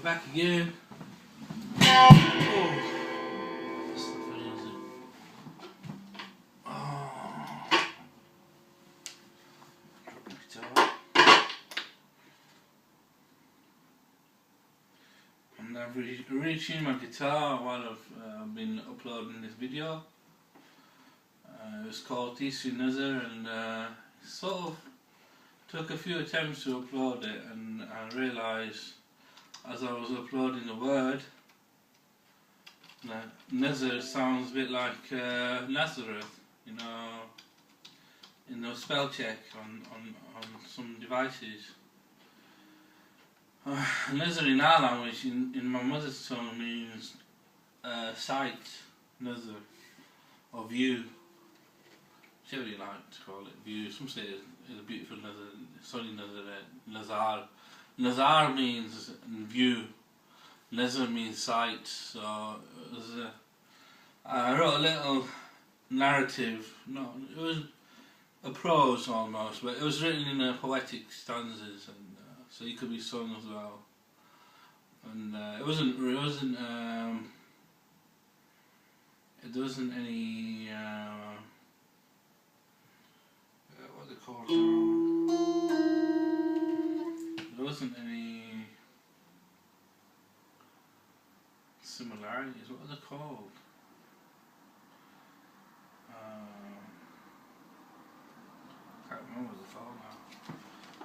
back again. Oh. I've retuned my guitar while I've been uploading this video. It was called Tisu Nazar, and sort of took a few attempts to upload it, and I realised as I was uploading the word that Nazar sounds a bit like Nazareth, you know, in the spell check on some devices. Nazar in our language, in my mother's tongue, means sight, Nazar, or view. Whichever you like to call it, view. Some say it's a beautiful Nazar, sunny Nazar. Nazar means view, Nazar means sight. So it was I wrote a little narrative. No, it was a prose almost, but it was written in poetic stanzas, and so it could be sung as well. And there wasn't any what they call it. There wasn't any similarities. What are they called? Can't remember what they're called now.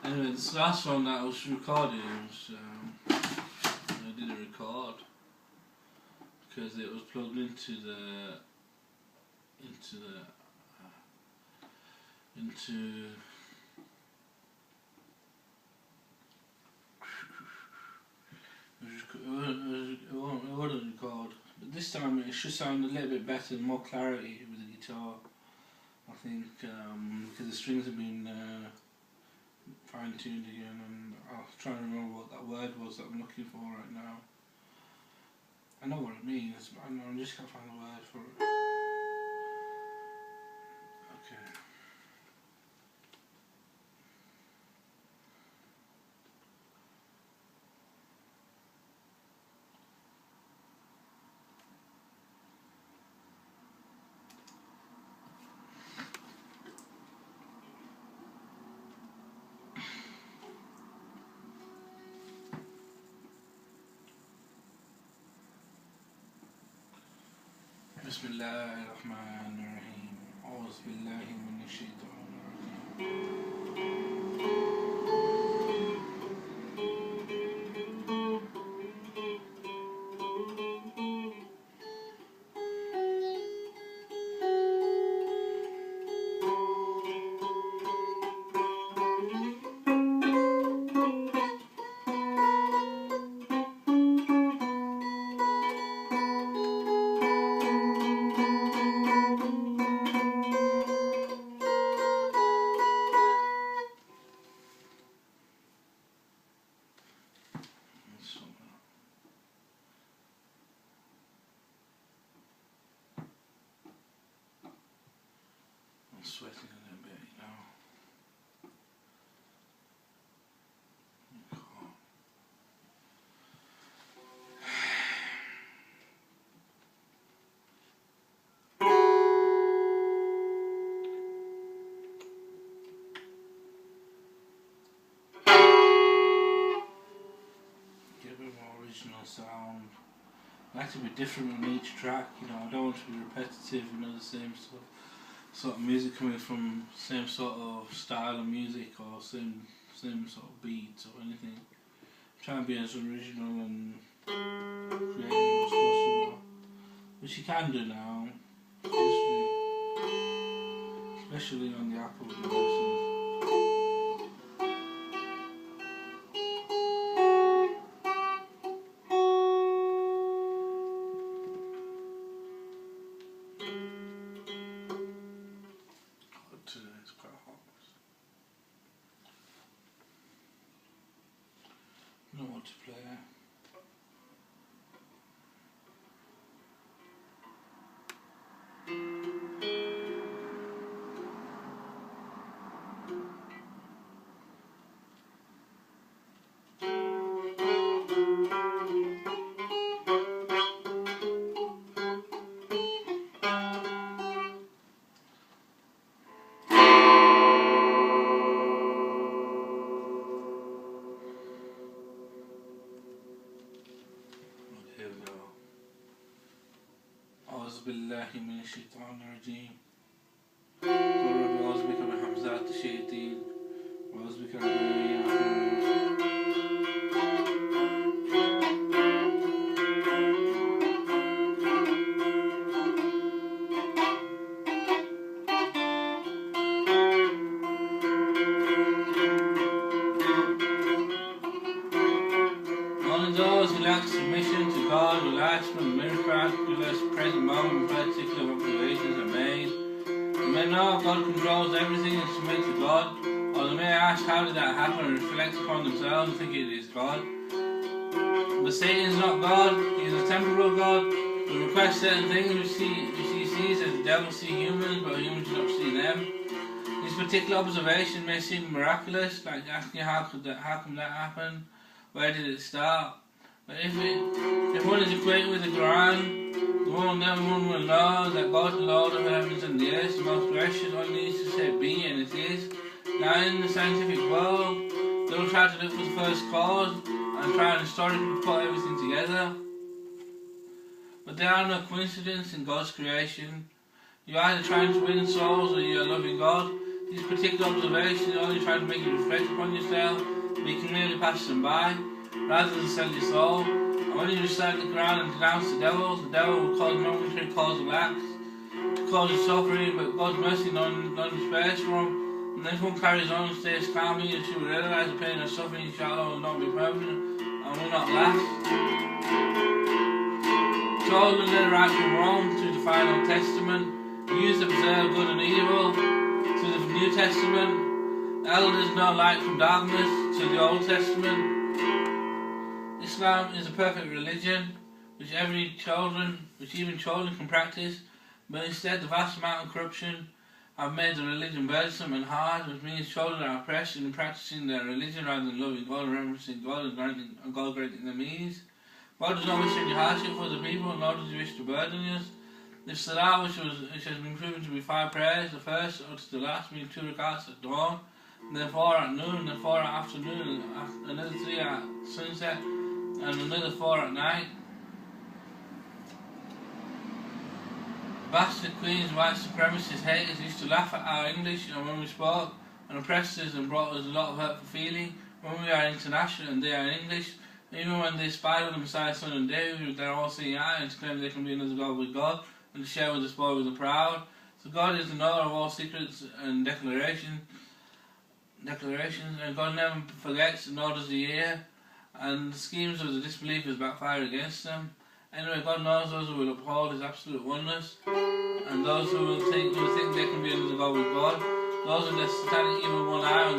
Anyway, this last one that I was recording was I didn't record because it was plugged into it wasn't record. But this time it should sound a little bit better and more clarity with the guitar, I think, because the strings have been fine-tuned again, and I'll try and remember what that word was that I'm looking for right now. I know what it means, but I just can't find the word for it. Okay. بسم الله الرحمن الرحيم أعوذ بالله من الشيطان الرجيم. I'm sweating a little bit, you know. Give it more original sound. I like to be different on each track, you know. I don't want to be repetitive, you know, the same sort of music coming from same sort of style of music or same sort of beats or anything. Try and be as original and creative as possible, which you can do now, especially on the Apple devices. It's quite hot. I don't know what to play. بالله من الشيطان الرجيم. قل رب أعوذ بك من همزات الشياطين وأعوذ بك رب أن يحضرون. Only those who lack submission to God will ask when the miraculous present moment particular observations are made. They may know God controls everything and submit to God, or they may ask how did that happen and reflect upon themselves and think it is God. But Satan is not God, he is a temporal God who requests certain things which he sees as the devil sees humans, but humans do not see them. This particular observation may seem miraculous, like asking how come that happen? Where did it start? But if one is acquainted with the Quran, one will know that God, the Lord of the heavens and the earth, the most gracious, only needs to say be, and it is. Now in the scientific world, they will try to look for the first cause and try and historically put everything together. But there are no coincidences in God's creation. You're either trying to win souls or you're loving God. These particular observations are only trying to make you reflect upon yourself, but you can merely pass them by, rather than sell your soul. And when you recite the Quran and denounce the devil will cause momentary causal acts, causes suffering, but God's mercy none spares from. And if one carries on and stays calmly, you should realize the pain and suffering, inshallah, will not be permanent and will not last. Told the letter right from wrong to the final testament, used to preserve good and evil to the New Testament, elders know light from darkness to the Old Testament. Islam is a perfect religion which even children can practice, but instead the vast amount of corruption have made the religion burdensome and hard, which means children are oppressed in practicing their religion rather than loving God and reverencing God and God granting them ease. God does not wish any hardship for the people, nor does he wish to burden us. If Salah, which has been proven to be 5 prayers, the first or to the last being 2 rakats at dawn, and then 4 at noon, and then 4 at afternoon, and another 3 at sunset, and another 4 at night. Bastard queens, white supremacist haters used to laugh at our English and when we spoke, and oppressed us and brought us a lot of hurtful feeling when we are international and they are English. Even when they spied on the Messiah, Son and David with their all-seeing eye and to claim they can be another God with God and to share with the spoil with the proud. So God is the knower of all secrets and declarations, and God never forgets, nor does he hear, and the schemes of the disbelievers backfire against them. Anyway, God knows those who will uphold his absolute oneness, and those who will think they can be another God with God, those with their satanic evil one eye on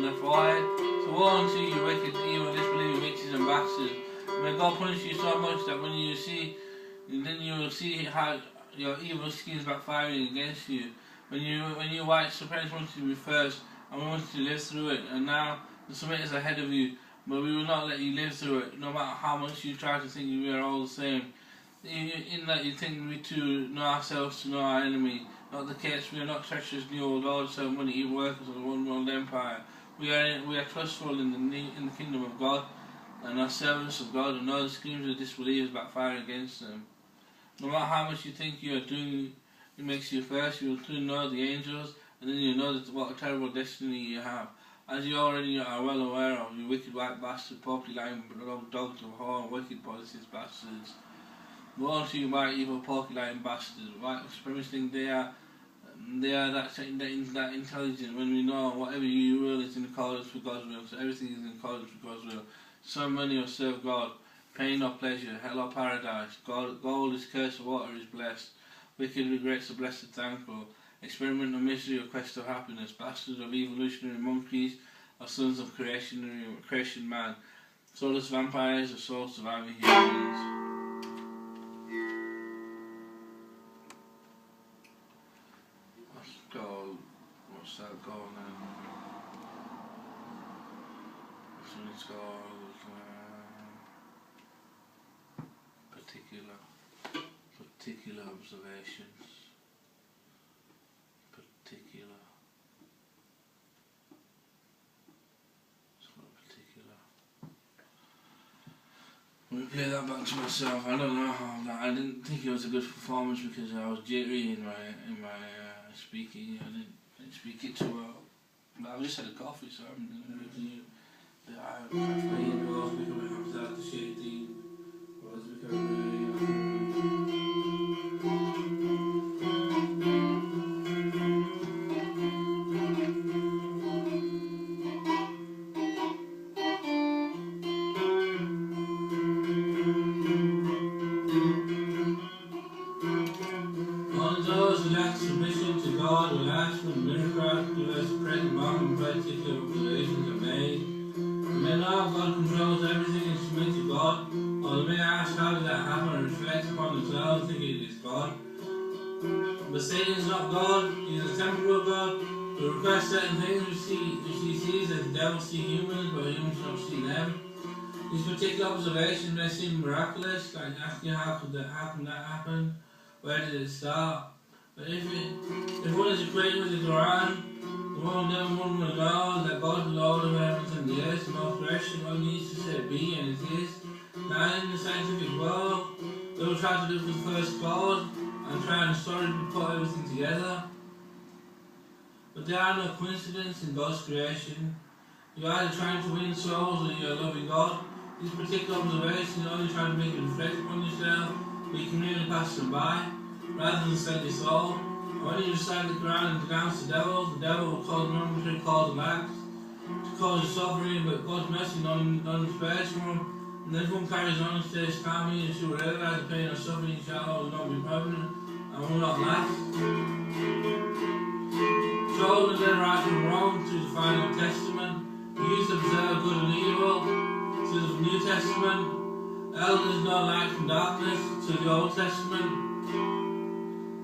their forehead. So woe unto you, wicked, evil, disbelieving witches and bastards. May God punish you so much that when you see, then you will see how your evil schemes backfiring against you. When you white supremacists want you to be first, and we want you to live through it, and now the Summit is ahead of you, but we will not let you live through it, no matter how much you try to think we are all the same. In that you think we too know ourselves to know our enemy. Not the case. We are not treacherous new old lords, so many evil workers of the one world empire. We are trustful in the kingdom of God, and are servants of God, and know the schemes of disbelievers backfire against them. No matter how much you think you are doing, it makes you first. You will soon know the angels, and then you know what a terrible destiny you have. As you already are well aware of, you wicked white bastard, poppy lying dogs of whore, wicked policies bastards. Woe unto you, white evil porky lying bastards. White supremacists think they are that intelligent when we know whatever you will is in accordance with God's will. So everything is in accordance with God's will. Some money or serve God, pain or pleasure, hell or paradise. Gold is cursed, water is blessed. Wicked regrets, the blessed thankful. Experiment of misery or quest of happiness. Bastards of evolutionary monkeys or sons of creation man. Soulless vampires or soul surviving humans. What's that called now? This one is called particular observations. It's not particular. replay that back to myself. I don't know how that. I didn't think it was a good performance because I was jittery in my speaking. I didn't speak it too well. But I just had a coffee, so I'm giving you the caffeine was becoming hamster the shady was becoming Only those who lack submission to God will ask for the miraculous present moment particular observations are made. You may know God controls everything and submit to God, or they may ask how did that happen and reflect upon themselves thinking it is God. But Satan is not God, he is a temporal God who requests certain things which he sees as the devil see humans, but humans don't see them. These particular observations may seem miraculous, like asking how can that happen? Where did it start? But if one is acquainted with the Quran, the one will know that God, the Lord of heavens and the earth, the most gracious, one needs to say be, and it is. Now in the scientific world, they will try to look for the first cause and try and historically put everything together. But there are no coincidences in God's creation. You're either trying to win souls or you're loving God. These particular observations are only trying to make you reflect upon yourself, but you can really pass them by, rather than save your soul. And when you recite the Quran and denounce the devil will cause momentary cause of acts to cause you suffering, but God's mercy none spares from him. And if one carries on and stays calmly, and she will realize the pain or suffering inshallah will not be permanent and will not last. So the then right from wrong to the final testament. We used to observe good and evil to the New Testament. Elders know light from darkness to the Old Testament.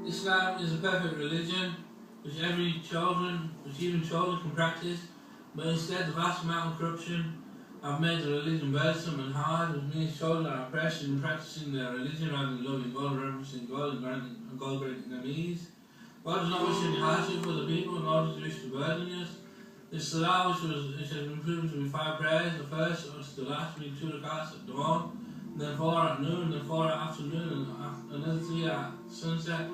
Islam is a perfect religion which even children can practice, but instead the vast amount of corruption have made the religion burdensome and hard, which means children are oppressed in practicing their religion rather than loving God, reverencing God and God granting them ease. God does not wish any hardship for the people, nor does he wish to burden us. The Salah, which has been proven to be 5 prayers, the first or to the last being 2 rakats at dawn, then 4 at noon, then 4 at afternoon, and another 3 at sunset,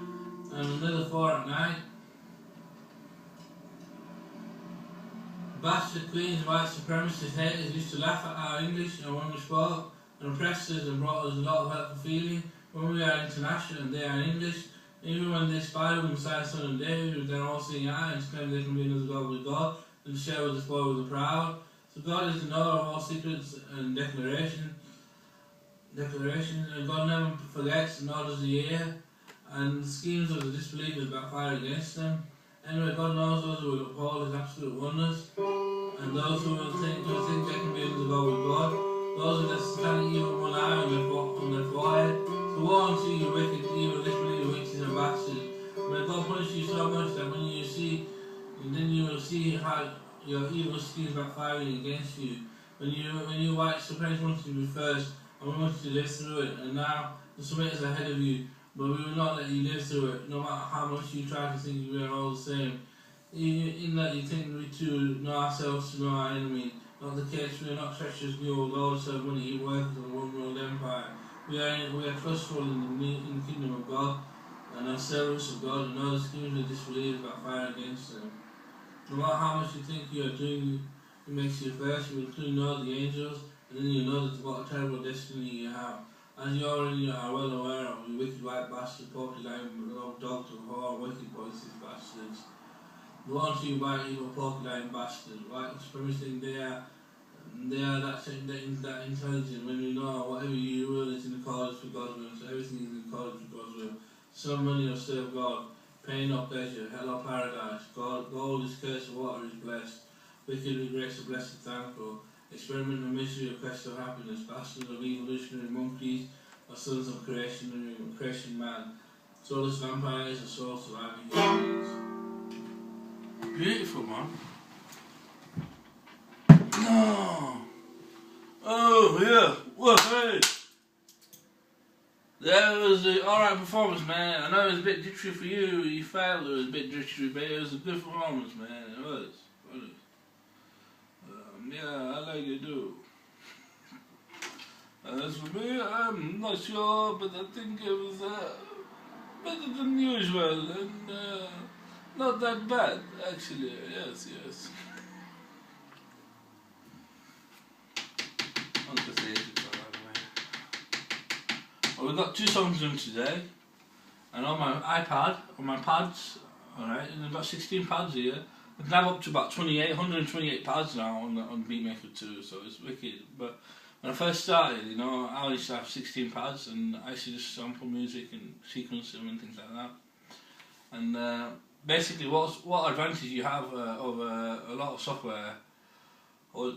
and another 4 at night. Bastard queens, white supremacist haters used to laugh at our English and when we spoke, and oppressed us and brought us a lot of helpful feeling. When we are international and they are English, even when they spy with Messiah, Son and David, with their all-seeing eyes, claim they can be another God with God, and share with the spoil with the proud. So God is the knower of all secrets and declarations, and God never forgets, nor does he hear, and the schemes of the disbelievers backfire against them. Anyway, God knows those who will uphold his absolute oneness, and those who will think they can be another God with God, those with their satanic evil one eye on their forehead. So woe unto you, wicked, evil, disbelieving witches and bastards. May God punish you so much that when you see, and then you will see how your evil schemes backfiring against you. When you white supremacists wanted to be first, and we wanted to live through it, and now the Semites are ahead of you, but we will not let you live through it, no matter how much you try to think we are all the same. In that you think we too know ourselves to know our enemy. Not the case, we are not treacherous mules, all serve money, workers of the one world empire. We are trustful in the kingdom of God, and are servants of God, and know the schemes of disbelief backfire against them. No matter how much you think you are doing, it makes you first, you will clearly know the angels, and then you know that what a terrible destiny you have. As you already are well aware of, you wicked white bastard, porcupine, dogs of whore, wicked voices, bastards. Go on to you white evil porcupine bastards, white supremacy, they are that intelligent when you know whatever you will is in accordance with God's will, so everything is in accordance with God's will. Some money will serve God, pain or pleasure, hell or paradise, gold is cursed, water is blessed, wicked regrets are blessed and thankful, experiment of misery or quest of happiness, bastards of evolutionary monkeys or sons of creation man, soulless vampires or soul surviving humans. Beautiful, man. No. Oh, yeah. Well, hey. That was an alright performance, man. I know it was a bit jittery for you. You failed. It was a bit jittery, but it was a good performance, man. It was. Yeah, I like it, too. as for me, I'm not sure, but I think it was better than usual and not that bad, actually. Yes, yes. Well, we've got 2 songs done today, and on my iPad, on my pads, alright, and I've got 16 pads here. I'm now up to about 128 pads now on Beatmaker 2, so it's wicked. But when I first started, you know, I used to have 16 pads, and I used to just sample music and sequence them and things like that. And basically, what advantage you have over a lot of software was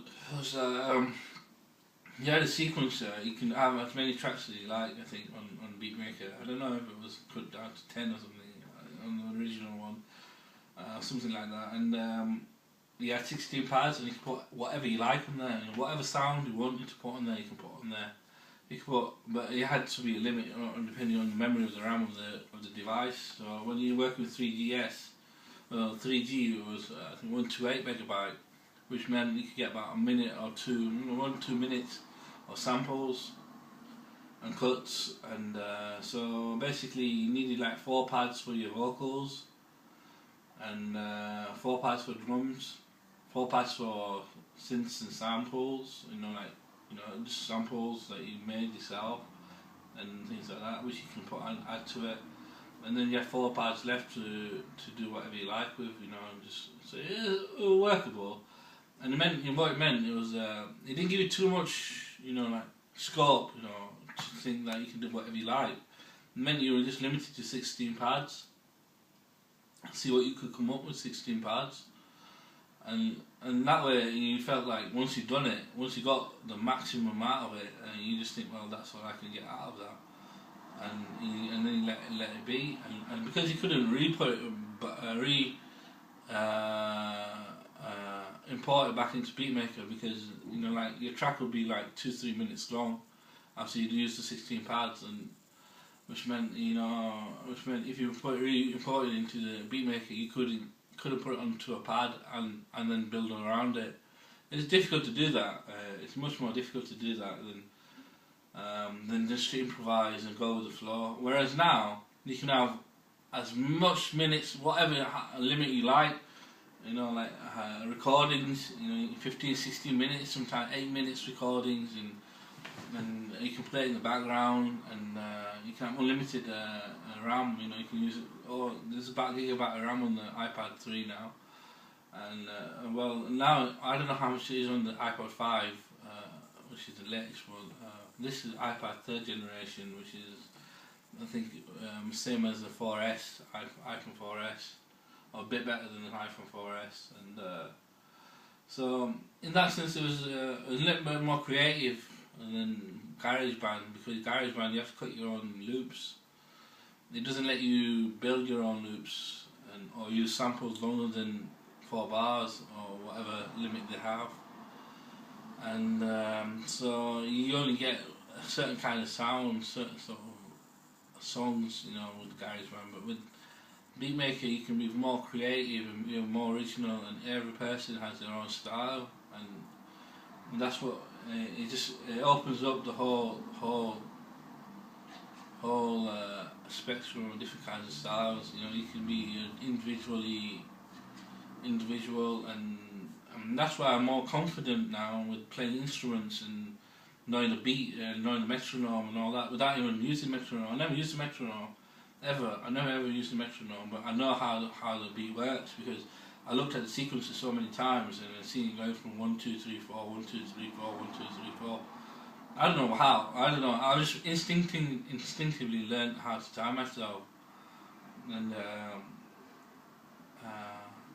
you had a sequencer. You can have as many tracks as you like. I think on Beatmaker. I don't know if it was cut down to 10 or something on the original one. Something like that, and you had 16 pads, and you could put whatever you like on there, and whatever sound you wanted to put on there, you can put on there. You could put, but it had to be a limit depending on the memory of the RAM of the device. So when you work with 3GS, well, 3G was I think 128 megabyte, which meant you could get about a minute or two, 1-2 minutes of samples and cuts, and so basically you needed like 4 pads for your vocals. And 4 pads for drums, 4 pads for synths and samples, just samples that you made yourself and things like that, which you can put and add to it. And then you have 4 pads left to do whatever you like with, and just so it was workable. And what it meant, it was it didn't give you too much, like scope, to think that you can do whatever you like. It meant you were just limited to 16 pads. See what you could come up with 16 pads, and that way you felt like once you've done it, once you got the maximum amount of it, you just think, well, that's what I can get out of that, and then you let it be, and because you couldn't import it back into Beatmaker, because like your track would be like 2-3 minutes long after you'd used the 16 pads, and which meant if you import it into the Beatmaker, you couldn't put it onto a pad and then build around it. It's difficult to do that. It's much more difficult to do that than just to improvise and go with the flow. Whereas now you can have as much minutes, whatever limit you like. Like recordings. 15, 16 minutes, sometimes 8 minutes recordings, and you can play it in the background, and you can have unlimited RAM. You can use it. Oh, there's about gigabyte of RAM on the iPad 3 now, and well, now I don't know how much it is on the iPod 5, which is the latest one. This is iPad 3rd generation, which is I think same as the 4S, iPhone 4S, or a bit better than the iPhone 4S, and so in that sense it was a little bit more creative. And then GarageBand, because GarageBand you have to cut your own loops. It doesn't let you build your own loops or use samples longer than 4 bars or whatever limit they have. And so you only get a certain kind of sound, certain sort of songs, with GarageBand. But with Beatmaker you can be more creative and more original, and every person has their own style, and that's what it opens up the whole spectrum of different kinds of styles. You can be individual, and that's why I'm more confident now with playing instruments and knowing the beat and knowing the metronome and all that without even using metronome. I never used the metronome ever. I never ever used the metronome, but I know how the beat works because I looked at the sequences so many times and I've seen it go from 1, 2, 3, 4, 1, 2, 3, 4, 1, 2, 3, 4. I don't know how. I don't know. I just instinctively learned how to time myself, and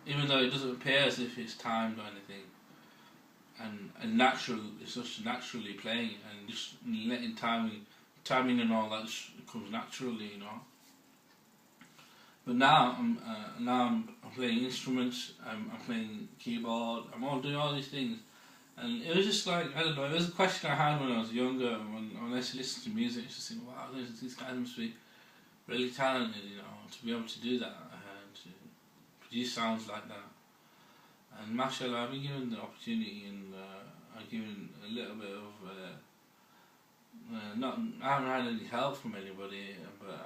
even though it doesn't appear as if it's timed or anything, and natural, it's just naturally playing and just letting timing and all that just comes naturally, But now I'm playing instruments. I'm playing keyboard. I'm all doing all these things, and it was just like, I don't know. It was a question I had when I was younger. When I used to listen to music, I used to think, wow, these guys must be really talented, to be able to do that and to produce sounds like that. And mashallah, I've been given the opportunity, and I've given a little bit of Not, I haven't had any help from anybody, but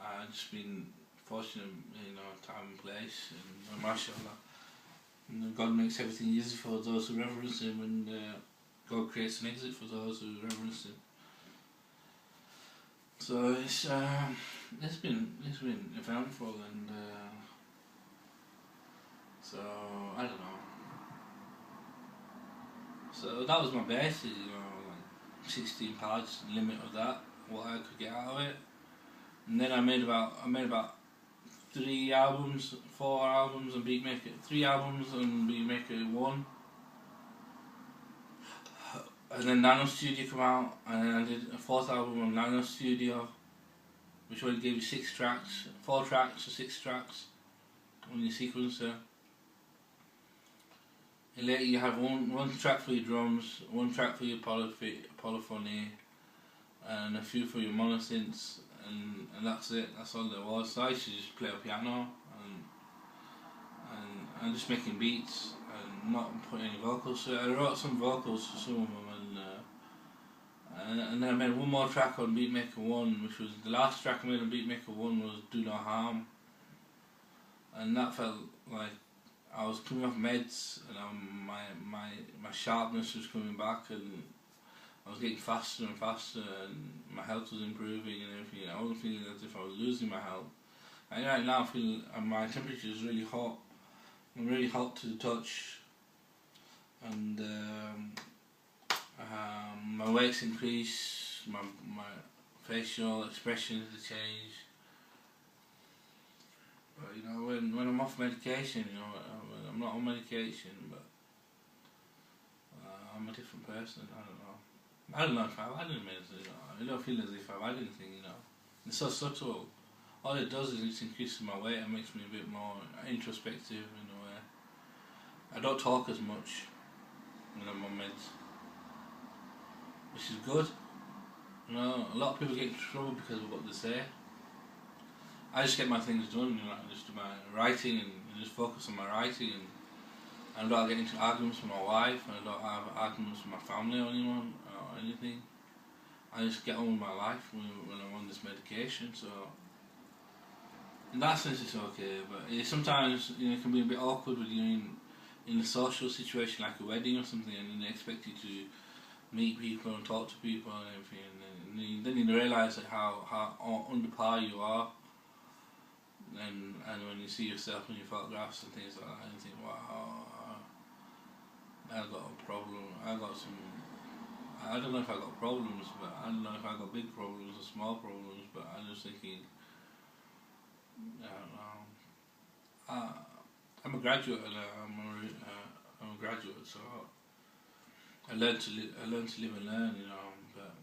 I've just been fortunate, time and place, and mashallah. God makes everything easy for those who reverence Him, and God creates an exit for those who reverence Him. So it's been eventful, and so I don't know. So that was my basic, like 16 parts limit of that, what I could get out of it, and then I made about 3 albums, 4 albums on Beatmaker, 3 albums on Beatmaker 1. And then Nano Studio came out, and then I did a 4th album on Nano Studio, which only gave you 6 tracks, 4 tracks or 6 tracks on your sequencer. And later you have one track for your drums, 1 track for your polyphony, and a few for your monosynths, and that's it. That's all there was. So I used to just play a piano and just making beats and not putting any vocals. So I wrote some vocals for some of them, and then I made 1 more track on Beatmaker 1, which was the last track I made on Beatmaker 1 was Do No Harm, and that felt like I was coming off meds, and my sharpness was coming back, and I was getting faster and faster, and my health was improving and everything. I wasn't feeling as if I was losing my health. And right now I feel my temperature is really hot. I'm really hot to the touch, and my weight's increased, my facial expression has changed. But when I'm off medication, I'm not on medication, but I'm a different person. I don't know if I've had any medicine. I don't feel as if I've had anything. It's so subtle. All it does is it increases my weight and makes me a bit more introspective in a way. I don't talk as much when I'm on meds, which is good. A lot of people get into trouble because of what they say. I just get my things done, I just do my writing and just focus on my writing, and I don't get into arguments with my wife, and I don't have arguments with my family or anyone or anything. I just get on with my life when I'm on this medication, so in that sense it's okay, but sometimes it can be a bit awkward when you're in a social situation like a wedding or something, and they expect you to meet people and talk to people and everything, and then you realise like how under par you are. And when you see yourself in your photographs and things like that, and you think, wow, I've got a problem. I don't know if I got problems, but I don't know if I got big problems or small problems. But I'm just thinking, I don't know. I'm a graduate, and I'm a graduate, so I learn to live and learn, but.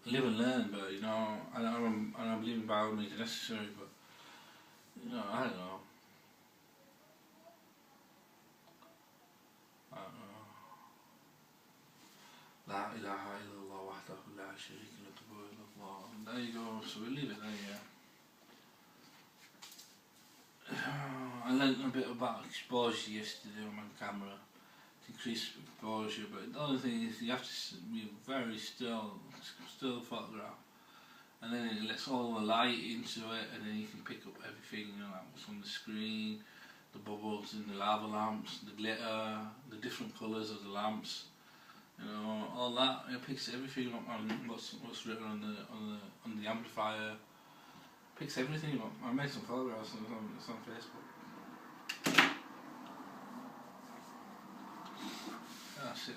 Live and learn, but I don't believe in by all means necessary, but I don't know. La ilaha illallah wahdahu la sharika lahu illallah. There you go. So we'll leave it there. Yeah. I learned a bit about exposure yesterday on my camera. Increase exposure, but the other thing is you have to be very still photograph, and then it lets all the light into it, and then you can pick up everything, like what's on the screen, the bubbles in the lava lamps, the glitter, the different colours of the lamps, all that. It picks everything up on what's written on the amplifier. Picks everything up. I made some photographs, and it's on Facebook. That's it,